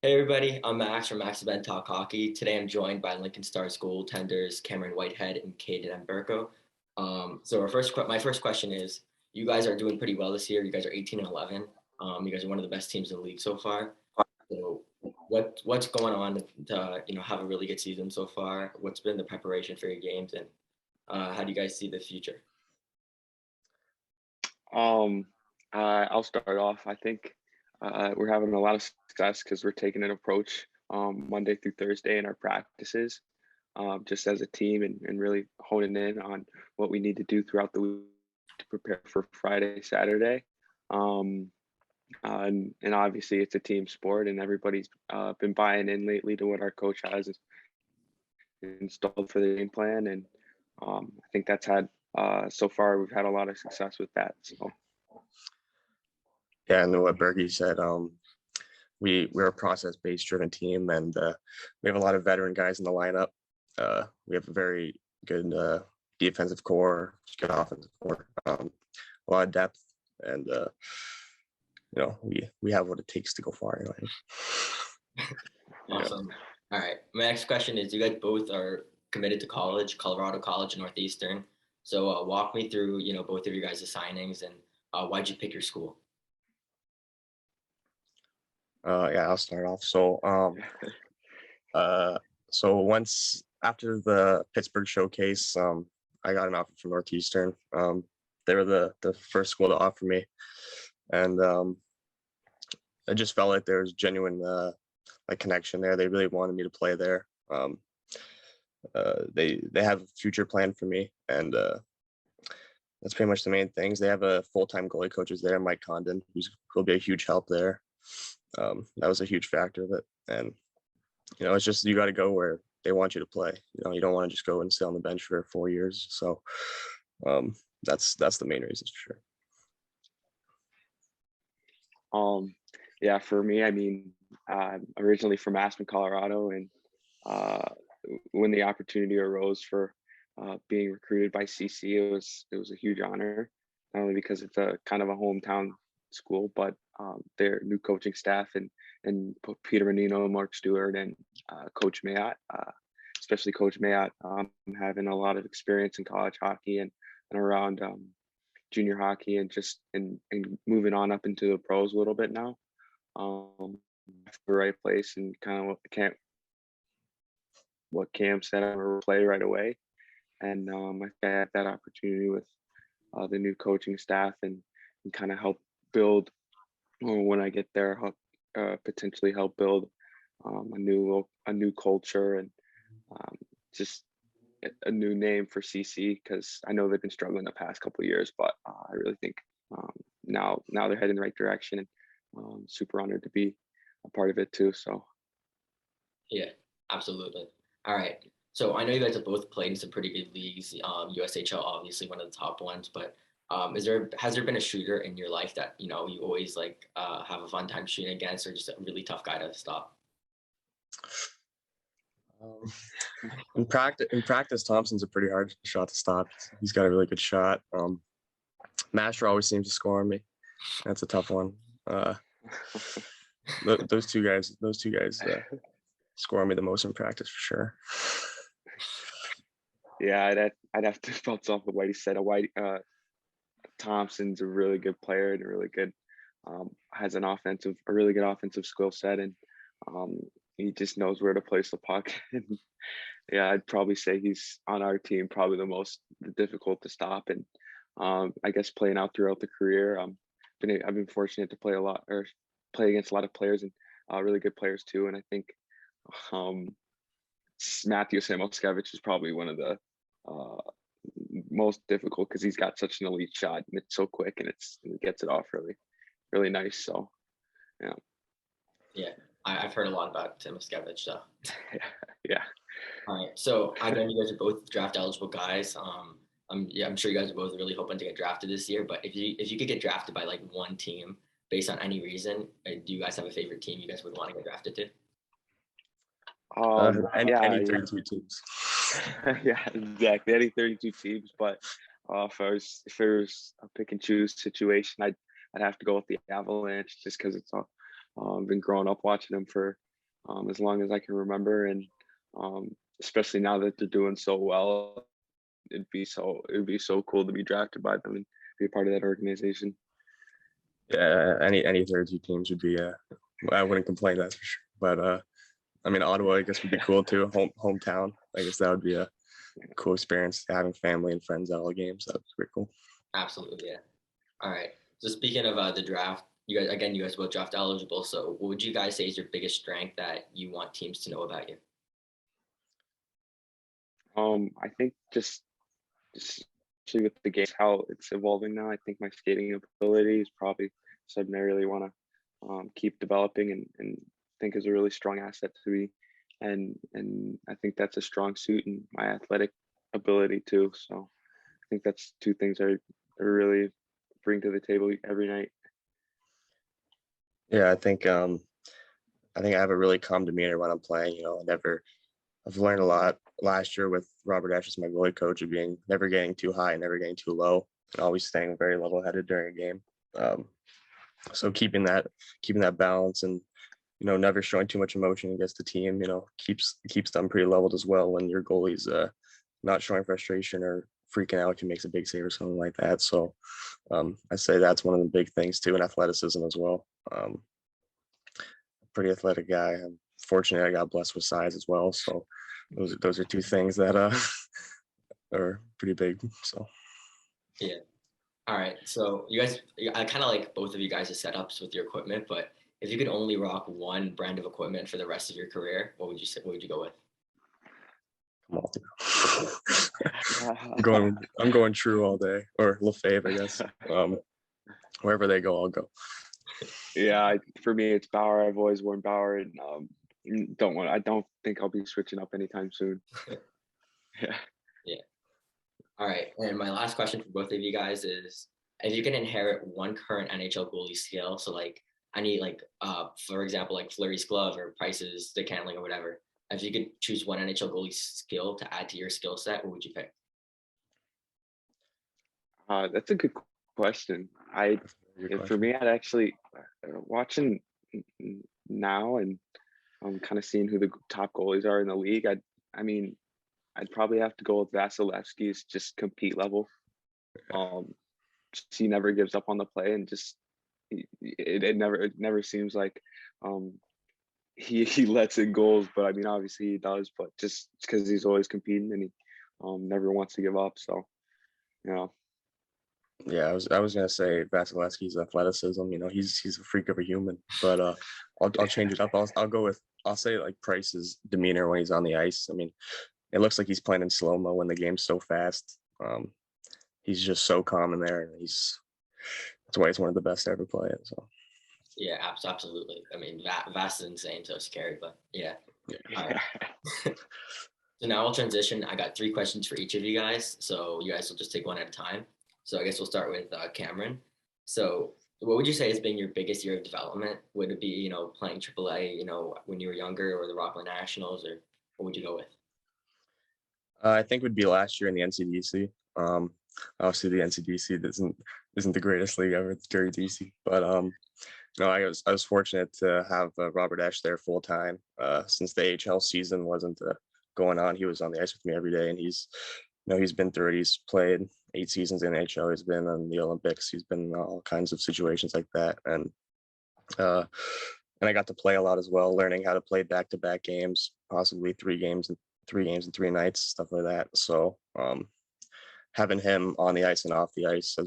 Hey everybody, I'm Max from Max Event Talk Hockey. Today I'm joined by Lincoln Stars goaltenders Cameron Whitehead and Kaidan Mbereko. My first question is: you guys are doing pretty well this year. You guys are 18 and 11. You guys are one of the best teams in the league so far. So, what's going on to have a really good season so far? What's been the preparation for your games, and how do you guys see the future? Um, I'll start off. I think we're having a lot of success because we're taking an approach Monday through Thursday in our practices, just as a team, and really honing in on what we need to do throughout the week to prepare for Friday, Saturday. Um, and obviously, it's a team sport, and everybody's been buying in lately to what our coach has installed for the game plan, and I think that's had so far we've had a lot of success with that. So. Yeah, and what Berkey said, we're a process-based driven team, and we have a lot of veteran guys in the lineup. We have a very good defensive core, good offensive core, a lot of depth, and we have what it takes to go far anyway. Awesome. All right. My next question is: you guys both are committed to college, Colorado College and Northeastern. So walk me through, both of your guys' signings and why'd you pick your school? Yeah, I'll start off. So once after the Pittsburgh showcase, I got an offer from Northeastern. They were the first school to offer me, and I just felt like there was genuine like connection there. They really wanted me to play there. They have a future plan for me, and that's pretty much the main things. They have a full-time goalie coaches there, Mike Condon, who'll be a huge help there. That was a huge factor of it, and it's just you got to go where they want you to play. You don't want to just go and sit on the bench for 4 years. So that's the main reasons for sure. Yeah, for me, I mean, I'm originally from Aspen, Colorado, and when the opportunity arose for being recruited by CC, it was a huge honor, not only because it's a kind of a hometown school, but their new coaching staff and Peter Menino, Mark Stewart, and Coach Mayotte, especially Coach Mayotte, having a lot of experience in college hockey and around junior hockey and just and moving on up into the pros a little bit now. The right place and kind of what Cam said, I will play right away. And I had that opportunity with the new coaching staff and kind of help build, or when I get there, help, potentially help build a new culture and just a new name for CC, because I know they've been struggling the past couple of years, but I really think now they're heading the right direction, and super honored to be a part of it too. So Yeah, absolutely. All right. So I know you guys have both played in some pretty good leagues. USHL, obviously one of the top ones, but has there been a shooter in your life that you always like have a fun time shooting against, or just a really tough guy to stop? In practice, Thompson's a pretty hard shot to stop. He's got a really good shot. Masher always seems to score on me. That's a tough one. Those two guys score on me the most in practice for sure. yeah, I'd have to bounce off of what he said. Thompson's a really good player and a really good has a really good offensive skill set, and um, he just knows where to place the puck. And yeah, I'd probably say he's on our team probably the difficult to stop. And I guess playing out throughout the career, I've been fortunate to play against a lot of players and really good players too. And I think um, Matthew Samoskevich is probably one of the uh, most difficult because he's got such an elite shot and it's so quick and it gets it off really, really nice. So yeah. Yeah, I've heard a lot about Tim Miskevich, so. Yeah. All right. So I know you guys are both draft eligible guys. I'm sure you guys are both really hoping to get drafted this year. But if you could get drafted by like one team based on any reason, do you guys have a favorite team you guys would want to get drafted to? Any 32 teams. Yeah, exactly. Any 32 teams, but if there was a pick and choose situation, I'd have to go with the Avalanche just because it's been growing up watching them for as long as I can remember, and especially now that they're doing so well, it'd be so cool to be drafted by them and be a part of that organization. Yeah, any third two teams would be. I wouldn't complain, that's for sure. But I mean, Ottawa, I guess, would be cool too. Hometown. I guess that would be a cool experience. Having family and friends at all the games. That was pretty cool. Absolutely, yeah. All right. So speaking of the draft, you guys both draft eligible. So what would you guys say is your biggest strength that you want teams to know about you? I think just especially with the game, how it's evolving now. I think my skating ability is probably something I really want to keep developing, and think is a really strong asset to me. And I think that's a strong suit in my athletic ability too. So I think that's two things I really bring to the table every night. Yeah, I think I have a really calm demeanor when I'm playing. I've learned a lot last year with Robert Ashe as my goalie coach of being never getting too high, never getting too low, and always staying very level-headed during a game. So keeping that balance and never showing too much emotion against the team, keeps them pretty leveled as well. When your goalie's not showing frustration or freaking out, he makes a big save or something like that. So I say that's one of the big things too, and athleticism as well. Pretty athletic guy. I'm fortunate I got blessed with size as well. So those are two things that are pretty big. So Yeah. All right. So you guys, I kind of like both of you guys' setups with your equipment, but if you could only rock one brand of equipment for the rest of your career, what would you say? What would you go with? come on. I'm going True all day, or Lefebvre, I guess. Wherever they go, I'll go. Yeah, for me, it's Bauer. I've always worn Bauer, and I don't think I'll be switching up anytime soon. Yeah. Yeah. All right. And my last question for both of you guys is, if you can inherit one current NHL goalie skill, so like I need like for example like Fleury's glove or Price's stick handling or whatever. If you could choose one NHL goalie skill to add to your skill set, what would you pick? That's a good question. For me, I'd actually watching now, and kind of seeing who the top goalies are in the league. I mean, I'd probably have to go with Vasilevsky's just compete level. He never gives up on the play, and just it never seems like he lets in goals. But I mean, obviously he does, but just because he's always competing, and he never wants to give up. So you know. Yeah, I was gonna say Vasilevsky's athleticism. He's a freak of a human. But I'll change it up. I'll say like Price's demeanor when he's on the ice. I mean, it looks like he's playing in slow mo when the game's so fast. He's just so calm in there, and that's why he's one of the best to ever play it. So Yeah, absolutely. I mean, Vast is insane, so scary, but yeah. All right. So now we'll transition. I got 3 questions for each of you guys, so you guys will just take one at a time. So I guess we'll start with Cameron. So what would you say has been your biggest year of development? Would it be, playing AAA, when you were younger, or the Rockland Nationals, or what would you go with? I think it would be last year in the NCDC. Obviously the NCDC isn't the greatest league ever. It's Dirty DC, but I was fortunate to have Robert Ashe there full time. Since the AHL season wasn't going on, he was on the ice with me every day, and he's been through it. He's played 8 seasons in NHL. He's been on the Olympics. He's been in all kinds of situations like that, and I got to play a lot as well, learning how to play back-to-back games, possibly 3 games and 3 nights, stuff like that. So having him on the ice and off the ice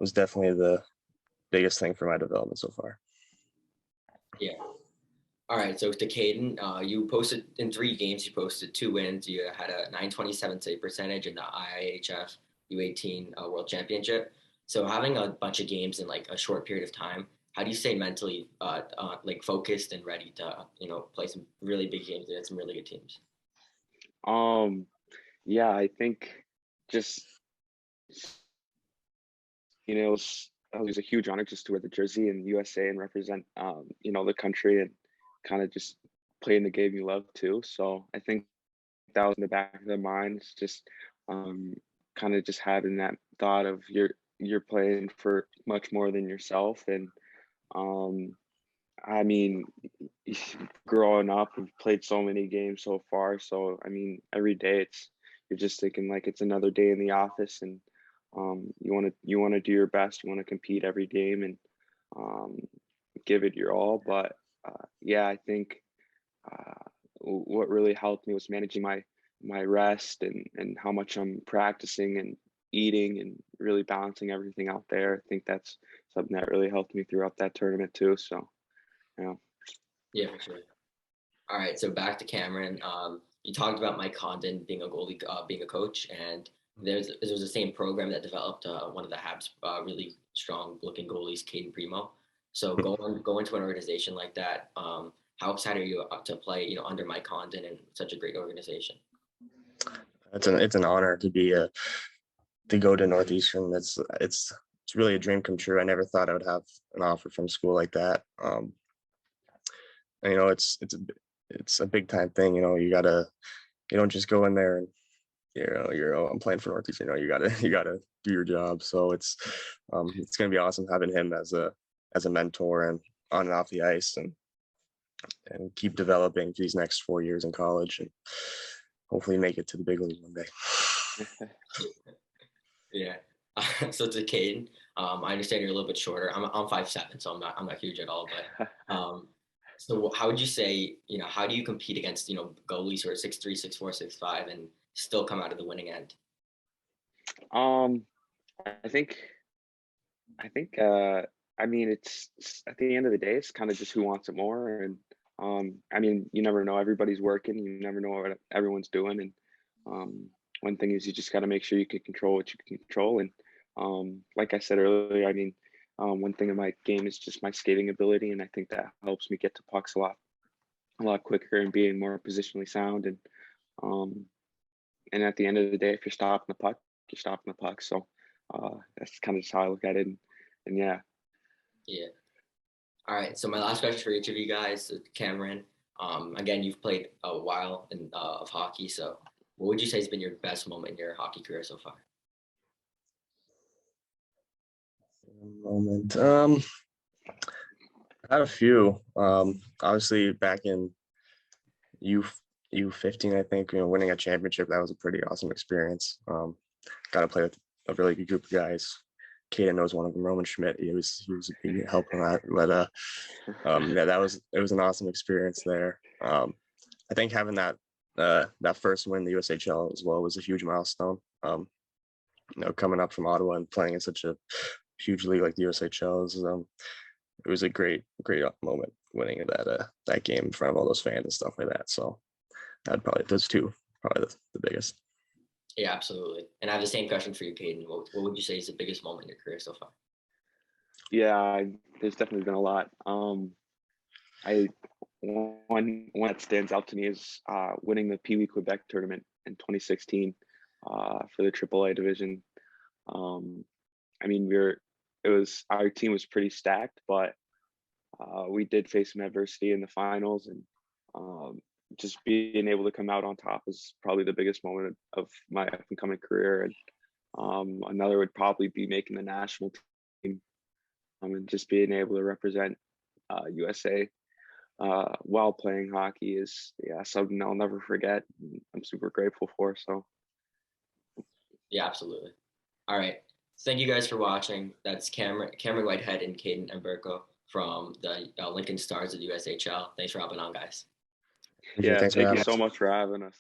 was definitely the biggest thing for my development so far. Yeah. All right. So to Kaidan, you posted in 3 games. You posted 2 wins. You had a 927 save percentage in the IIHF U18 World Championship. So having a bunch of games in like a short period of time, how do you stay mentally like focused and ready to play some really big games against some really good teams? Yeah, I think just it was a huge honor just to wear the jersey in USA and represent the country, and kind of just playing the game you love too. So I think that was in the back of their minds, just kind of just having that thought of you're playing for much more than yourself. And I mean, growing up, we've played so many games so far. So I mean, every day you're just thinking like it's another day in the office, and you want to do your best. You want to compete every game and um, give it your all. But yeah, I think uh, what really helped me was managing my rest and how much I'm practicing and eating and really balancing everything out there. I think that's something that really helped me throughout that tournament too. So yeah. Yeah, for sure. All right, so back to Cameron. You talked about Mike Condon being a goalie, being a coach, and there was the same program that developed one of the Habs really strong looking goalies, Kaidan Mbereko. So going to an organization like that, how excited are you to play, under Mike Condon and such a great organization? It's an honor to be to go to Northeastern. It's really a dream come true. I never thought I would have an offer from school like that. And, it's a big time thing. You don't just go in there and I'm playing for Northeastern. You gotta do your job. So it's gonna be awesome having him as a mentor and on and off the ice and keep developing these next 4 years in college and hopefully make it to the big league one day. Yeah. So to Caden, I understand you're a little bit shorter. I'm 5'7", so I'm not huge at all. But so how would you say, how do you compete against, goalies who are 6'3", 6'4", 6'5", and still come out of the winning end? Um, I think I mean it's at the end of the day, it's kind of just who wants it more. And I mean, you never know, everybody's working, you never know what everyone's doing. And one thing is you just got to make sure you can control what you can control. And like I said earlier, I mean, one thing in my game is just my skating ability, and I think that helps me get to pucks a lot quicker and being more positionally sound. Um, and at the end of the day, if you're stopping the puck, you're stopping the puck. So that's kind of just how I look at it. And yeah. Yeah. All right. So my last question for each of you guys, Cameron. Again, you've played a while of hockey. So what would you say has been your best moment in your hockey career so far? Moment. I had a few. Obviously back in U U15, I think, winning a championship, that was a pretty awesome experience. Got to play with a really good group of guys. Kaidan knows one of them, Roman Schmidt. He was a big help on that. But yeah, it was an awesome experience there. I think having that first win in the USHL as well was a huge milestone. Coming up from Ottawa and playing in such a huge league like the USHL it was a great moment winning that game in front of all those fans and stuff like that. So I'd probably those two probably the biggest. Yeah, absolutely. And I have the same question for you, Kaidan. What would you say is the biggest moment in your career so far? Yeah, there's definitely been a lot. I one that stands out to me is winning the Pee Wee Quebec tournament in 2016 for the AAA division. I mean, our team was pretty stacked, but we did face some adversity in the finals, and just being able to come out on top was probably the biggest moment of my up and coming career. And another would probably be making the national team, and just being able to represent USA while playing hockey is something I'll never forget. I'm super grateful for. So Yeah, absolutely. All right. Thank you guys for watching. That's Cameron Whitehead and Kaidan Mbereko from the Lincoln Stars of the USHL. Thanks for hopping on, guys. yeah, Thanks for thank you having so us. much for having us.